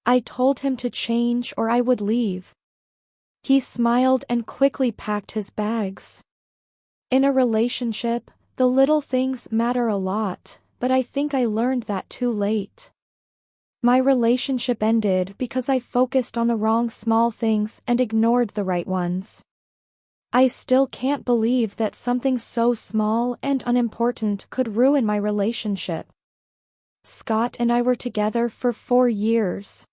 I told him to change or I would leave. He smiled and quickly packed his bags. In a relationship, the little things matter a lot, but I think I learned that too late. My relationship ended because I focused on the wrong small things and ignored the right ones. I still can't believe that something so small and unimportant could ruin my relationship. Scott and I were together for 4 years.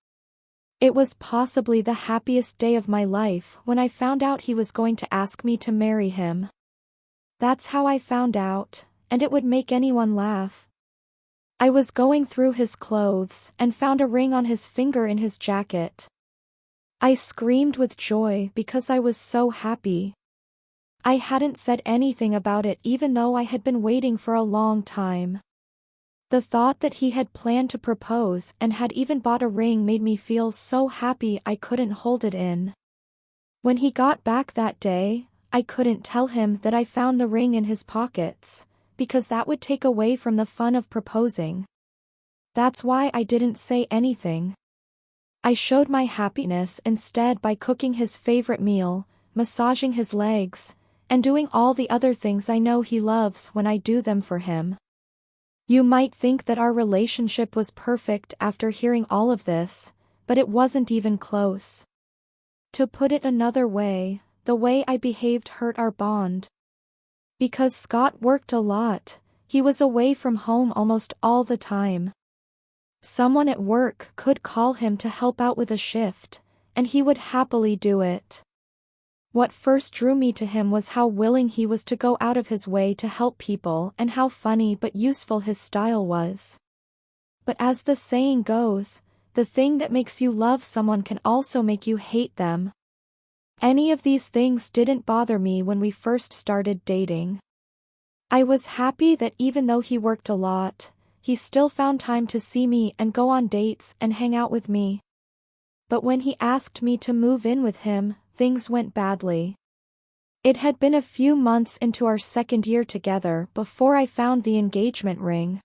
It was possibly the happiest day of my life when I found out he was going to ask me to marry him. That's how I found out, and it would make anyone laugh. I was going through his clothes and found a ring on his finger in his jacket. I screamed with joy because I was so happy. I hadn't said anything about it even though I had been waiting for a long time. The thought that he had planned to propose and had even bought a ring made me feel so happy I couldn't hold it in. When he got back that day, I couldn't tell him that I found the ring in his pockets, because that would take away from the fun of proposing. That's why I didn't say anything. I showed my happiness instead by cooking his favorite meal, massaging his legs, and doing all the other things I know he loves when I do them for him. You might think that our relationship was perfect after hearing all of this, but it wasn't even close. To put it another way, the way I behaved hurt our bond. Because Scott worked a lot, he was away from home almost all the time. Someone at work could call him to help out with a shift, and he would happily do it. What first drew me to him was how willing he was to go out of his way to help people and how funny but useful his style was. But as the saying goes, the thing that makes you love someone can also make you hate them. Any of these things didn't bother me when we first started dating. I was happy that even though he worked a lot, he still found time to see me and go on dates and hang out with me. But when he asked me to move in with him, things went badly. It had been a few months into our second year together before I found the engagement ring.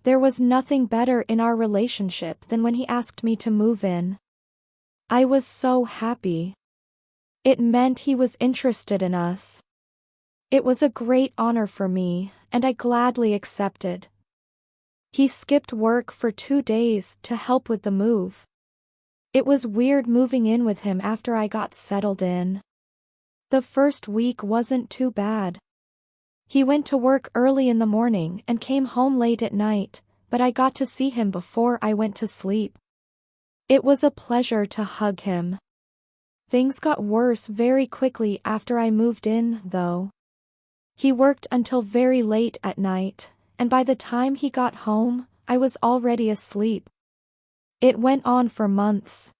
There was nothing better in our relationship than when he asked me to move in. I was so happy. It meant he was interested in us. It was a great honor for me, and I gladly accepted. He skipped work for 2 days to help with the move. It was weird moving in with him after I got settled in. The first week wasn't too bad. He went to work early in the morning and came home late at night, but I got to see him before I went to sleep. It was a pleasure to hug him. Things got worse very quickly after I moved in, though. He worked until very late at night, and by the time he got home, I was already asleep. It went on for months.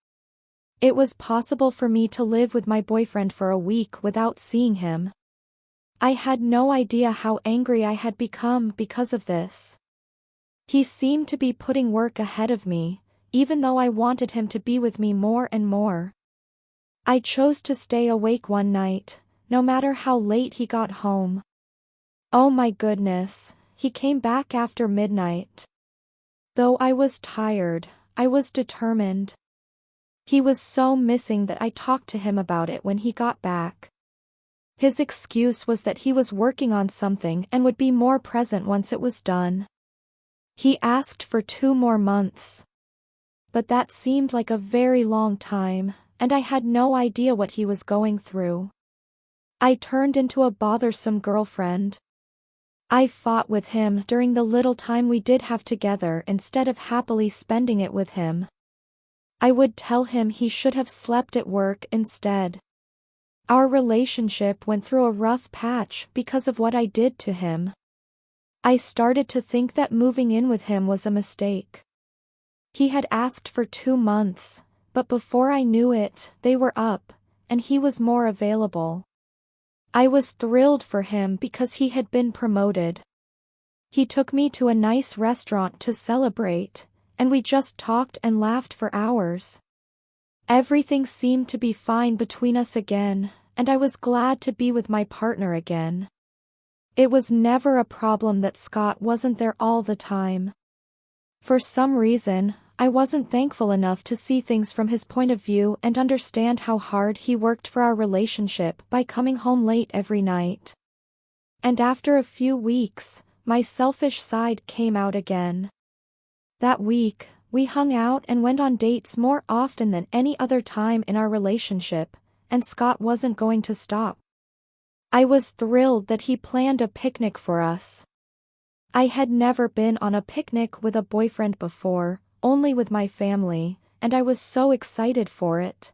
It was possible for me to live with my boyfriend for a week without seeing him. I had no idea how angry I had become because of this. He seemed to be putting work ahead of me, even though I wanted him to be with me more and more. I chose to stay awake one night, no matter how late he got home. Oh my goodness, he came back after midnight. Though I was tired, I was determined. He was so missing that I talked to him about it when he got back. His excuse was that he was working on something and would be more present once it was done. He asked for 2 more months. But that seemed like a very long time, and I had no idea what he was going through. I turned into a bothersome girlfriend. I fought with him during the little time we did have together instead of happily spending it with him. I would tell him he should have slept at work instead. Our relationship went through a rough patch because of what I did to him. I started to think that moving in with him was a mistake. He had asked for 2 months, but before I knew it, they were up, and he was more available. I was thrilled for him because he had been promoted. He took me to a nice restaurant to celebrate, and we just talked and laughed for hours. Everything seemed to be fine between us again, and I was glad to be with my partner again. It was never a problem that Scott wasn't there all the time. For some reason, I wasn't thankful enough to see things from his point of view and understand how hard he worked for our relationship by coming home late every night. And after a few weeks, my selfish side came out again. That week, we hung out and went on dates more often than any other time in our relationship, and Scott wasn't going to stop. I was thrilled that he planned a picnic for us. I had never been on a picnic with a boyfriend before, only with my family, and I was so excited for it.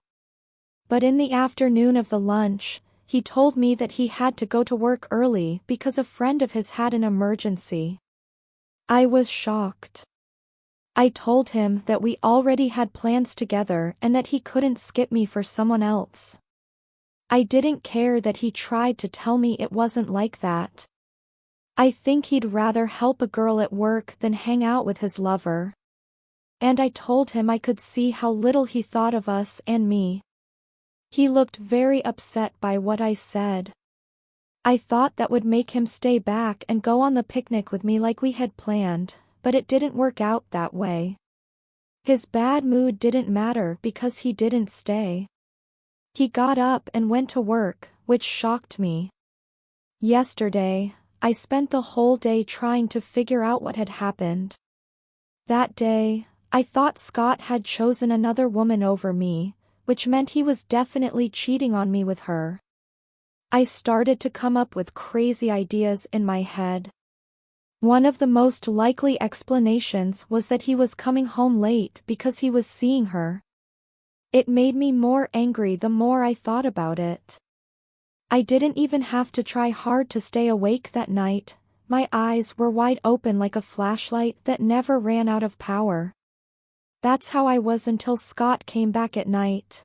But in the afternoon of the lunch, he told me that he had to go to work early because a friend of his had an emergency. I was shocked. I told him that we already had plans together and that he couldn't skip me for someone else. I didn't care that he tried to tell me it wasn't like that. I think he'd rather help a girl at work than hang out with his lover. And I told him I could see how little he thought of us and me. He looked very upset by what I said. I thought that would make him stay back and go on the picnic with me like we had planned, but it didn't work out that way. His bad mood didn't matter because he didn't stay. He got up and went to work, which shocked me. Yesterday, I spent the whole day trying to figure out what had happened. That day, I thought Scott had chosen another woman over me, which meant he was definitely cheating on me with her. I started to come up with crazy ideas in my head. One of the most likely explanations was that he was coming home late because he was seeing her. It made me more angry the more I thought about it. I didn't even have to try hard to stay awake that night. My eyes were wide open like a flashlight that never ran out of power. That's how I was until Scott came back at night.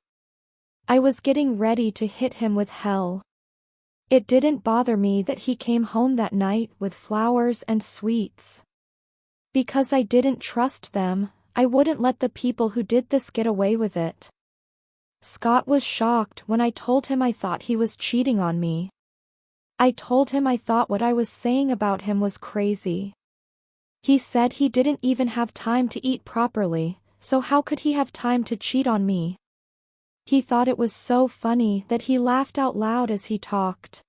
I was getting ready to hit him with hell. It didn't bother me that he came home that night with flowers and sweets. Because I didn't trust them, I wouldn't let the people who did this get away with it. Scott was shocked when I told him I thought he was cheating on me. I told him I thought what I was saying about him was crazy. He said he didn't even have time to eat properly, so how could he have time to cheat on me? He thought it was so funny that he laughed out loud as he talked.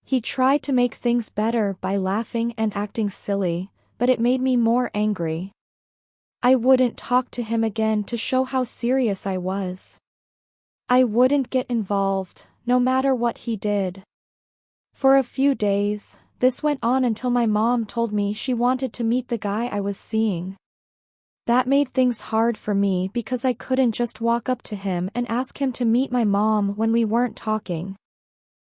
He tried to make things better by laughing and acting silly, but it made me more angry. I wouldn't talk to him again to show how serious I was. I wouldn't get involved, no matter what he did. For a few days, this went on until my mom told me she wanted to meet the guy I was seeing. That made things hard for me because I couldn't just walk up to him and ask him to meet my mom when we weren't talking.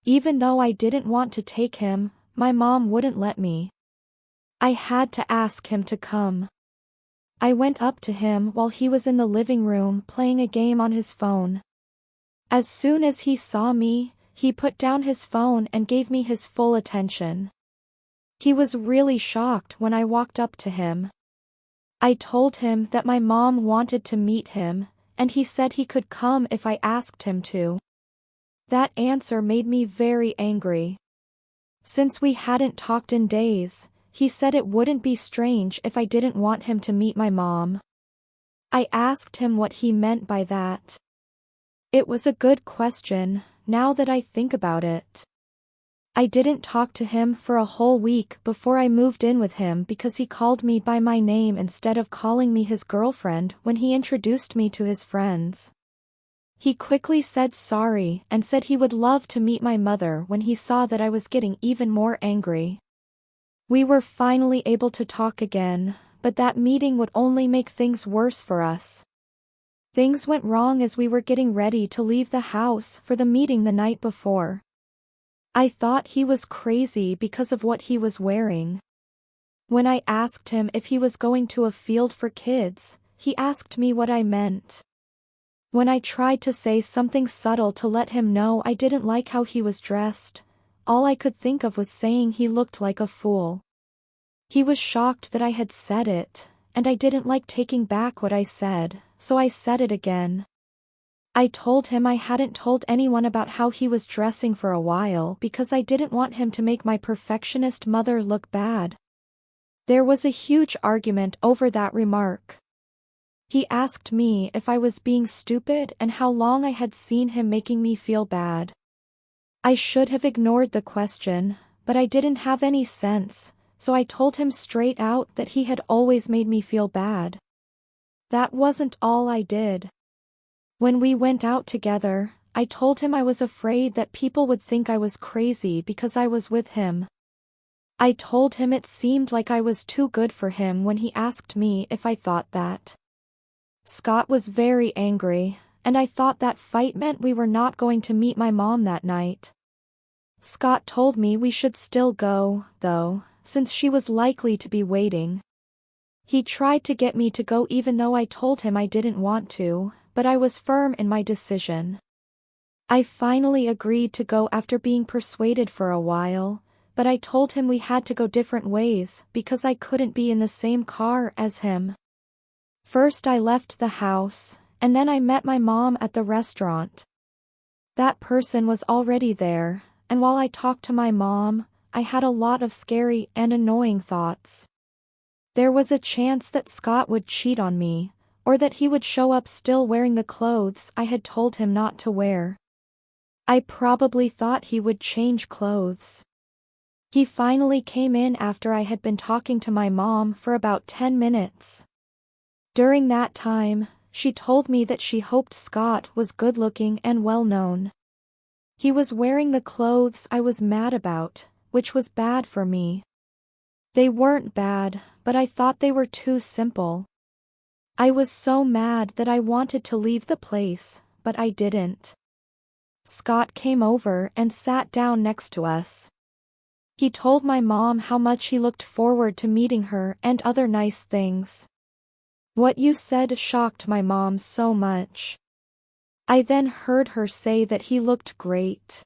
Even though I didn't want to take him, my mom wouldn't let me. I had to ask him to come. I went up to him while he was in the living room playing a game on his phone. As soon as he saw me, he put down his phone and gave me his full attention. He was really shocked when I walked up to him. I told him that my mom wanted to meet him, and he said he could come if I asked him to. That answer made me very angry. Since we hadn't talked in days, he said it wouldn't be strange if I didn't want him to meet my mom. I asked him what he meant by that. It was a good question, now that I think about it. I didn't talk to him for a whole week before I moved in with him because he called me by my name instead of calling me his girlfriend when he introduced me to his friends. He quickly said sorry and said he would love to meet my mother when he saw that I was getting even more angry. We were finally able to talk again, but that meeting would only make things worse for us. Things went wrong as we were getting ready to leave the house for the meeting the night before. I thought he was crazy because of what he was wearing. When I asked him if he was going to a field for kids, he asked me what I meant. When I tried to say something subtle to let him know I didn't like how he was dressed, all I could think of was saying he looked like a fool. He was shocked that I had said it, and I didn't like taking back what I said, so I said it again. I told him I hadn't told anyone about how he was dressing for a while because I didn't want him to make my perfectionist mother look bad. There was a huge argument over that remark. He asked me if I was being stupid and how long I had seen him making me feel bad. I should have ignored the question, but I didn't have any sense, so I told him straight out that he had always made me feel bad. That wasn't all I did. When we went out together, I told him I was afraid that people would think I was crazy because I was with him. I told him it seemed like I was too good for him when he asked me if I thought that. Scott was very angry, and I thought that fight meant we were not going to meet my mom that night. Scott told me we should still go, though, since she was likely to be waiting. He tried to get me to go even though I told him I didn't want to, but I was firm in my decision. I finally agreed to go after being persuaded for a while, but I told him we had to go different ways because I couldn't be in the same car as him. First I left the house, and then I met my mom at the restaurant. That person was already there, and while I talked to my mom, I had a lot of scary and annoying thoughts. There was a chance that Scott would cheat on me, or that he would show up still wearing the clothes I had told him not to wear. I probably thought he would change clothes. He finally came in after I had been talking to my mom for about 10 minutes. During that time, she told me that she hoped Scott was good-looking and well-known. He was wearing the clothes I was mad about, which was bad for me. They weren't bad, but I thought they were too simple. I was so mad that I wanted to leave the place, but I didn't. Scott came over and sat down next to us. He told my mom how much he looked forward to meeting her and other nice things. What you said shocked my mom so much. I then heard her say that he looked great.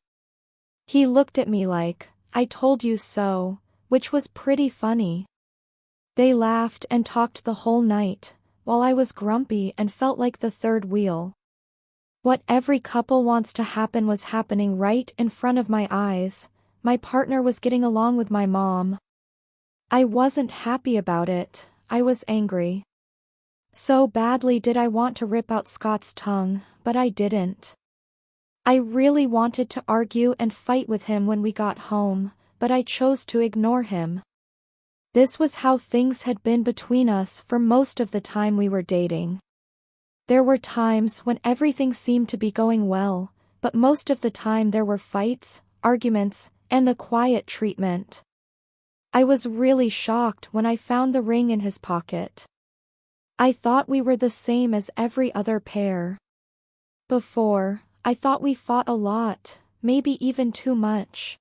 He looked at me like, "I told you so," which was pretty funny. They laughed and talked the whole night, while I was grumpy and felt like the third wheel. What every couple wants to happen was happening right in front of my eyes. My partner was getting along with my mom. I wasn't happy about it, I was angry. So badly did I want to rip out Scott's tongue, but I didn't. I really wanted to argue and fight with him when we got home, but I chose to ignore him. This was how things had been between us for most of the time we were dating. There were times when everything seemed to be going well, but most of the time there were fights, arguments, and the quiet treatment. I was really shocked when I found the ring in his pocket. I thought we were the same as every other pair. Before, I thought we fought a lot, maybe even too much.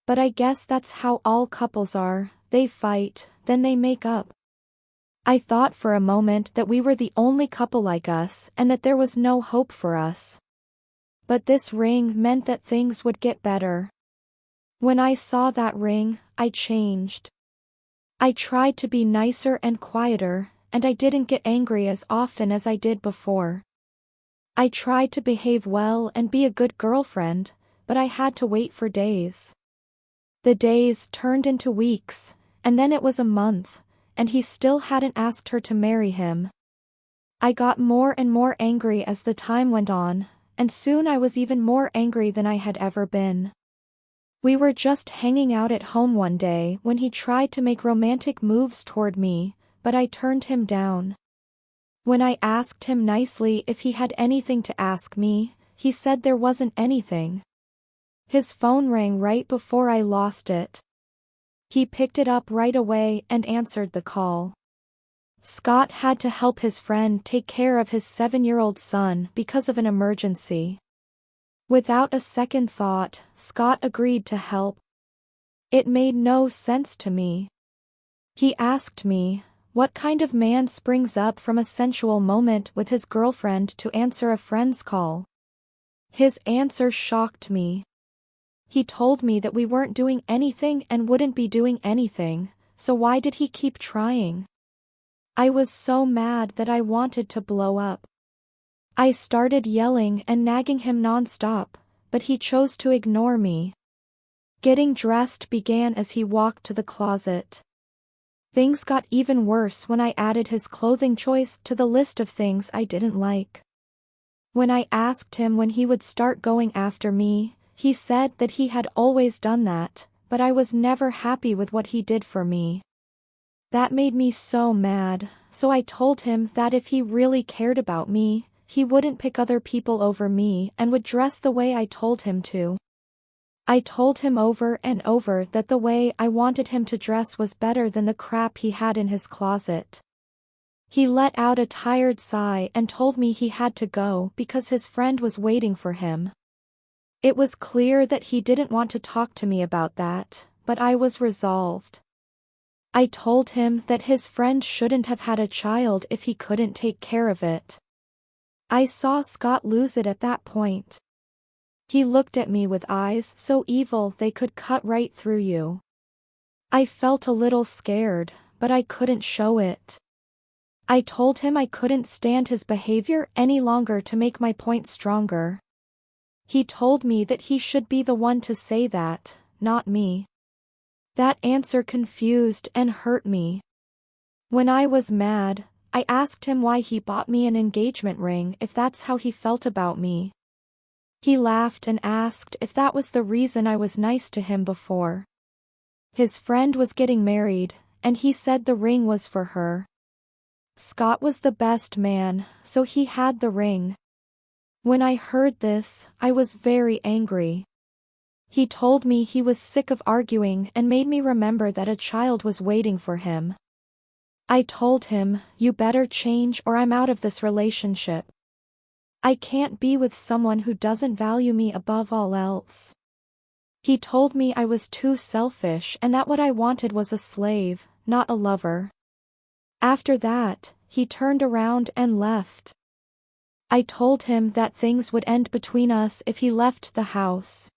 But I guess that's how all couples are, they fight, then they make up. I thought for a moment that we were the only couple like us and that there was no hope for us. But this ring meant that things would get better. When I saw that ring, I changed. I tried to be nicer and quieter, and I didn't get angry as often as I did before. I tried to behave well and be a good girlfriend, but I had to wait for days. The days turned into weeks, and then it was a month, and he still hadn't asked her to marry him. I got more and more angry as the time went on, and soon I was even more angry than I had ever been. We were just hanging out at home one day when he tried to make romantic moves toward me, but I turned him down. When I asked him nicely if he had anything to ask me, he said there wasn't anything. His phone rang right before I lost it. He picked it up right away and answered the call. Scott had to help his friend take care of his 7-year-old son because of an emergency. Without a second thought, Scott agreed to help. It made no sense to me. He asked me, what kind of man springs up from a sensual moment with his girlfriend to answer a friend's call? His answer shocked me. He told me that we weren't doing anything and wouldn't be doing anything, so why did he keep trying? I was so mad that I wanted to blow up. I started yelling and nagging him nonstop, but he chose to ignore me. Getting dressed began as he walked to the closet. Things got even worse when I added his clothing choice to the list of things I didn't like. When I asked him when he would start going after me, he said that he had always done that, but I was never happy with what he did for me. That made me so mad, so I told him that if he really cared about me, he wouldn't pick other people over me and would dress the way I told him to. I told him over and over that the way I wanted him to dress was better than the crap he had in his closet. He let out a tired sigh and told me he had to go because his friend was waiting for him. It was clear that he didn't want to talk to me about that, but I was resolved. I told him that his friend shouldn't have had a child if he couldn't take care of it. I saw Scott lose it at that point. He looked at me with eyes so evil they could cut right through you. I felt a little scared, but I couldn't show it. I told him I couldn't stand his behavior any longer to make my point stronger. He told me that he should be the one to say that, not me. That answer confused and hurt me. When I was mad, I asked him why he bought me an engagement ring if that's how he felt about me. He laughed and asked if that was the reason I was nice to him before. His friend was getting married, and he said the ring was for her. Scott was the best man, so he had the ring. When I heard this, I was very angry. He told me he was sick of arguing and made me remember that a child was waiting for him. I told him, "You better change or I'm out of this relationship. I can't be with someone who doesn't value me above all else." He told me I was too selfish and that what I wanted was a slave, not a lover. After that, he turned around and left. I told him that things would end between us if he left the house.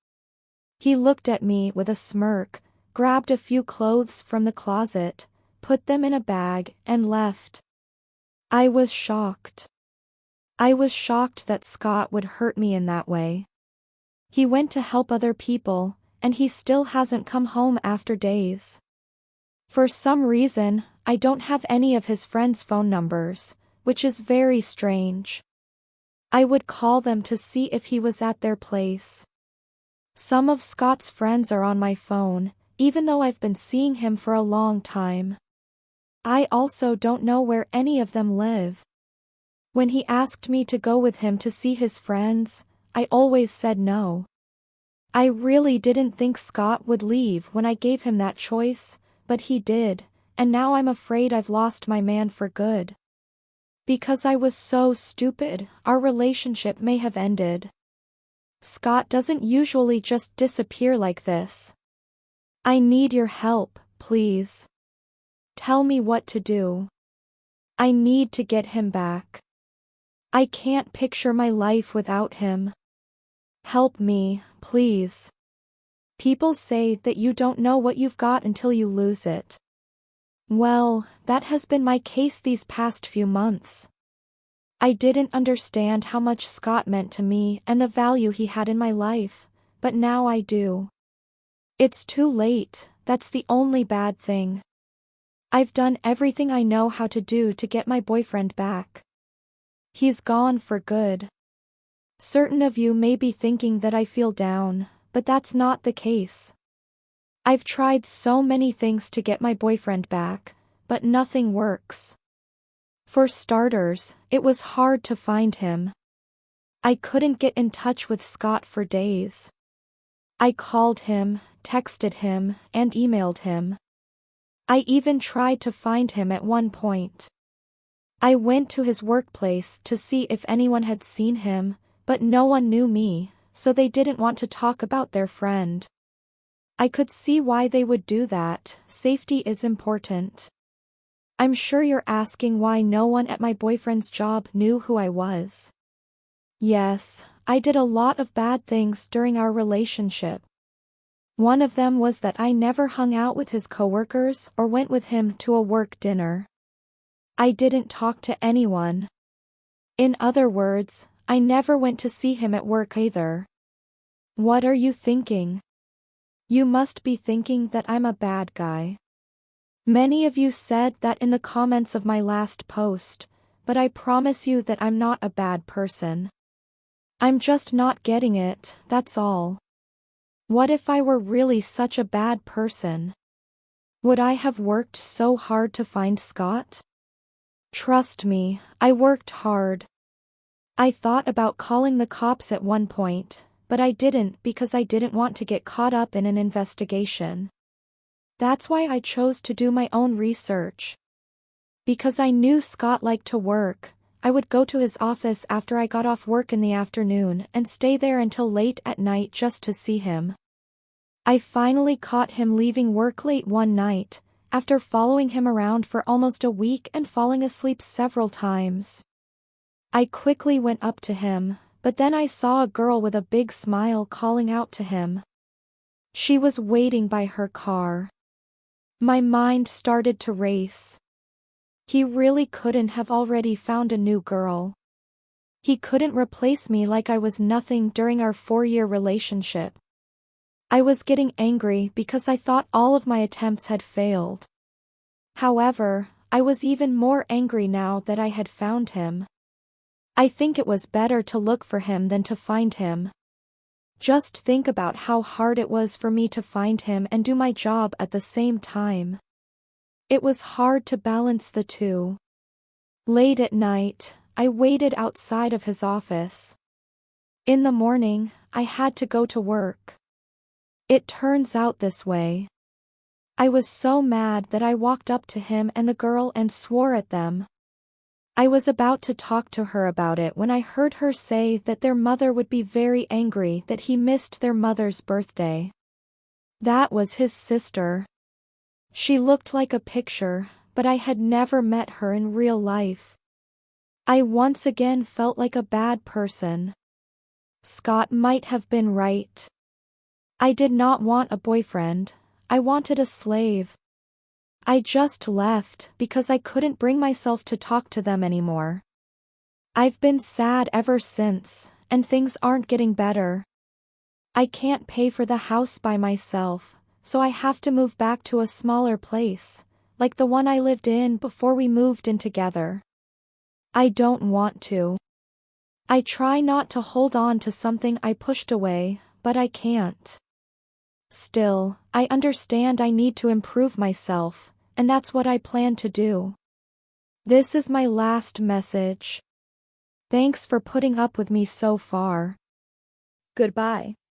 He looked at me with a smirk, grabbed a few clothes from the closet, put them in a bag, and left. I was shocked. I was shocked that Scott would hurt me in that way. He went to help other people, and he still hasn't come home after days. For some reason, I don't have any of his friends' phone numbers, which is very strange. I would call them to see if he was at their place. Some of Scott's friends are on my phone, even though I've been seeing him for a long time. I also don't know where any of them live. When he asked me to go with him to see his friends, I always said no. I really didn't think Scott would leave when I gave him that choice, but he did, and now I'm afraid I've lost my man for good. Because I was so stupid, our relationship may have ended. Scott doesn't usually just disappear like this. I need your help, please. Tell me what to do. I need to get him back. I can't picture my life without him. Help me, please. People say that you don't know what you've got until you lose it. Well, that has been my case these past few months. I didn't understand how much Scott meant to me and the value he had in my life, but now I do. It's too late, that's the only bad thing. I've done everything I know how to do to get my boyfriend back. He's gone for good. Certain of you may be thinking that I feel down, but that's not the case. I've tried so many things to get my boyfriend back, but nothing works. For starters, it was hard to find him. I couldn't get in touch with Scott for days. I called him, texted him, and emailed him. I even tried to find him at one point. I went to his workplace to see if anyone had seen him, but no one knew me, so they didn't want to talk about their friend. I could see why they would do that. Safety is important. I'm sure you're asking why no one at my boyfriend's job knew who I was. Yes, I did a lot of bad things during our relationship. One of them was that I never hung out with his coworkers or went with him to a work dinner. I didn't talk to anyone. In other words, I never went to see him at work either. What are you thinking? You must be thinking that I'm a bad guy. Many of you said that in the comments of my last post, but I promise you that I'm not a bad person. I'm just not getting it, that's all. What if I were really such a bad person? Would I have worked so hard to find Scott? Trust me, I worked hard. I thought about calling the cops at one point, but I didn't because I didn't want to get caught up in an investigation. That's why I chose to do my own research. Because I knew Scott liked to work, I would go to his office after I got off work in the afternoon and stay there until late at night just to see him. I finally caught him leaving work late one night, after following him around for almost a week and falling asleep several times. I quickly went up to him, but then I saw a girl with a big smile calling out to him. She was waiting by her car. My mind started to race. He really couldn't have already found a new girl. He couldn't replace me like I was nothing during our 4-year relationship. I was getting angry because I thought all of my attempts had failed. However, I was even more angry now that I had found him. I think it was better to look for him than to find him. Just think about how hard it was for me to find him and do my job at the same time. It was hard to balance the two. Late at night, I waited outside of his office. In the morning, I had to go to work. It turns out this way. I was so mad that I walked up to him and the girl and swore at them. I was about to talk to her about it when I heard her say that their mother would be very angry that he missed their mother's birthday. That was his sister. She looked like a picture, but I had never met her in real life. I once again felt like a bad person. Scott might have been right. I did not want a boyfriend, I wanted a slave. I just left because I couldn't bring myself to talk to them anymore. I've been sad ever since, and things aren't getting better. I can't pay for the house by myself, so I have to move back to a smaller place, like the one I lived in before we moved in together. I don't want to. I try not to hold on to something I pushed away, but I can't. Still, I understand I need to improve myself, and that's what I plan to do. This is my last message. Thanks for putting up with me so far. Goodbye.